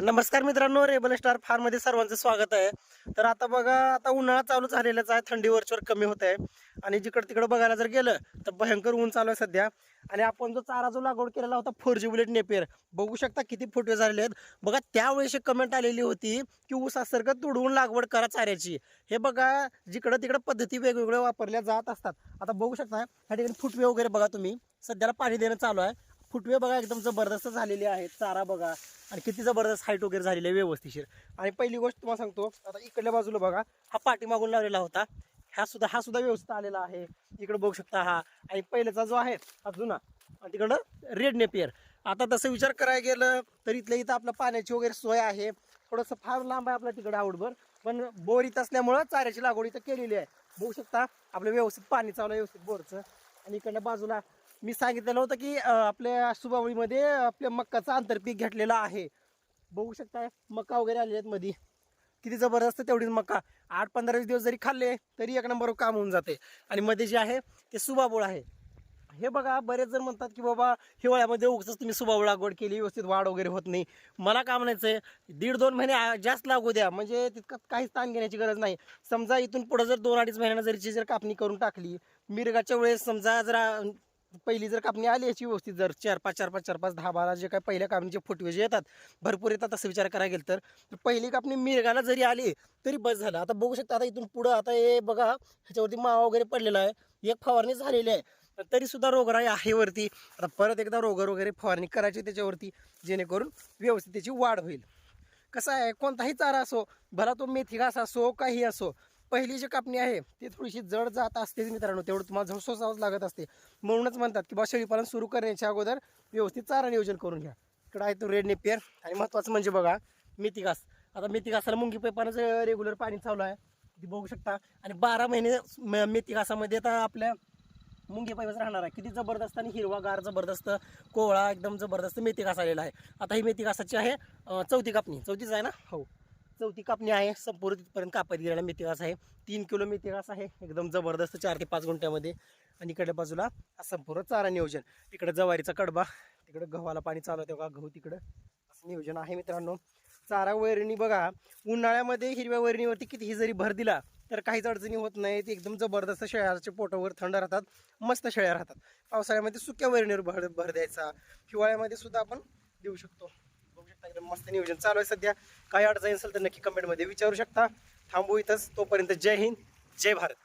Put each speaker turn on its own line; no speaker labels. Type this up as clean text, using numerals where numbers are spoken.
नमस्कार मित्रांनो, rebel star form मध्ये सर्वांचं स्वागत आहे. तर आता बघा, आता उन्हाळा चालू झालेलाच आहे, थंडी वरचेवर कमी होत आहे आणि जिकडे तिकडे बघायला जर गेलं तर भयंकर ऊन चालू आहे सध्या. आणि आपण जो चारा लागवड केलेला होता 4G बुलेट नेपियर, बघू शकता किती फुटवे झालेले आहेत. बघा त्यावेळेस कमेंट आलेली होती की ऊसासारखं तुडवून लागवड करा चाऱ्याची. हे बघा, जिकडं तिकडं पद्धती वेगवेगळ्या वापरल्या जात असतात. आता बघू शकता ह्या ठिकाणी फुटवे वगैरे बघा तुम्ही, सध्याला पाणी देणं चालू आहे. फुटवे बघा एकदम जबरदस्त झालेले आहेत. चारा बघा आणि किती जबरदस्त हाईट वगैरे झालेली आहे व्यवस्थिशीर. आणि पहिली गोष्ट तुम्हाला सांगतो, आता इकडल्या बाजूला बघा, हा पाठीमागून लावलेला होता, हा सुद्धा व्यवस्थित आलेला आहे. इकडे बघू शकता हा. आणि पहिल्याचा जो आहे हा जुना, आणि तिकडं रेड नेपियर. आता तसं विचार करायला गेलं तर इथल्या इथं आपलं पाण्याची वगैरे सोय आहे. थोडंसं फार लांब आहे आपल्या तिकडे आउटभर, पण बोर इथं असल्यामुळं चाऱ्याची लागवड इथं केलेली आहे. बघू शकता आपलं व्यवस्थित पाणी चालू आहे, व्यवस्थित बोरचं. आणि इकडल्या बाजूला मी सांगितलेलं होतं की आपल्या सुबावळीमध्ये आपल्या मक्काचं आंतरपीक घेतलेलं आहे. बघू शकता मका वगैरे आलेले आहेत मध्ये, किती जबरदस्त. तेवढीच मका 8-15 दिवस जरी खाल्ले तरी एक नंबर काम होऊन जाते. आणि मध्ये जे आहे ते सुबाबूळ आहे. हे बघा, बरेच जण म्हणतात की बाबा हिवाळ्यामध्ये उगाच तुम्ही सुबाबूळ लागवड केली, व्यवस्थित वाढ वगैरे होत नाही. मला काय म्हणायचं आहे, 1.5-2 महिने जास्त लागू द्या, म्हणजे तितकं काहीच ताण घेण्याची गरज नाही. समजा इथून पुढे जर 2-2.5 महिन्यानं जर कापणी करून टाकली, मिरगाच्या वेळेस समजा जरा पहिली जर कापणी आली याची व्यवस्थित, जर 4-5, 10-12 जे काय पहिल्या कापणीचे फुटवे जे येतात भरपूर येतात, असं विचार करायला गेलं तर पहिली कापणी मिरगाला जरी आली तरी बस झालं. आता बघू शकता, आता इथून पुढं आता हे बघा, ह्याच्यावरती मावा वगैरे पडलेला आहे, एक फवारणी झालेली आहे, तरी सुद्धा रोगराई आहे वरती. आता परत एकदा वगैरे फवारणी करायची त्याच्यावरती, जेणेकरून व्यवस्थित त्याची वाढ होईल. कसं आहे, कोणताही चारा असो, भला तो मेथी घास असो काही असो, पहिली जी कापणी आहे ती थोडीशी जड जात असतेच मित्रांनो, तेवढं तुम्हाला झड सोसावंच लागत असते. म्हणूनच म्हणतात की बा, शेळीपालन सुरू करण्याच्या अगोदर व्यवस्थित चारा नियोजन करून घ्या. इकडं आहे तो रेड नेपियर. आणि महत्त्वाचं म्हणजे बघा, मेथी घास. आता मेथी घासाला मुंगी पाईपानं रेग्युलर पाणी चालू आहे, ती बघू शकता. आणि 12 महिने मेथी घासामध्ये आता आपल्या मुंगी पाईपच राहणार आहे. किती जबरदस्त आणि हिरवागार जबरदस्त कोवळा एकदम जबरदस्त मेथी घास आलेला आहे. आता ही मेथी घासाची आहे 4थी कापणी. 4थीच आहे ना? हो, 4थी कापणी आहे. संपूर्ण तिथपर्यंत कापत गेलेला मेथी घास आहे. 3 किलो मेथी घास आहे, एकदम जबरदस्त 4 ते 5 गुंठ्यामध्ये. आणि इकडल्या बाजूला संपूर्ण चारा नियोजन. इकडे ज्वारीचा कडबा, तिकडे गव्हाला पाणी चालू आहे, तेव्हा गहू तिकडं, असं नियोजन आहे मित्रांनो. चारा वैरणी बघा, उन्हाळ्यामध्ये हिरव्या वैरणीवरती कितीही जरी भर दिला तर काहीच अडचणी होत नाही. ती एकदम जबरदस्त शेळ्याच्या पोटावर थंड राहतात, मस्त शेळ्या राहतात. पावसाळ्यामध्ये सुक्या वैरणीवर भर द्यायचा, हिवाळ्यामध्ये सुद्धा आपण देऊ शकतो. बघू शकता एकदम मस्त नियोजन चालू आहे सध्या. काही अडचण असेल तर नक्की कमेंटमध्ये विचारू शकता. थांबू इथंच, तोपर्यंत जय हिंद, जय भारत.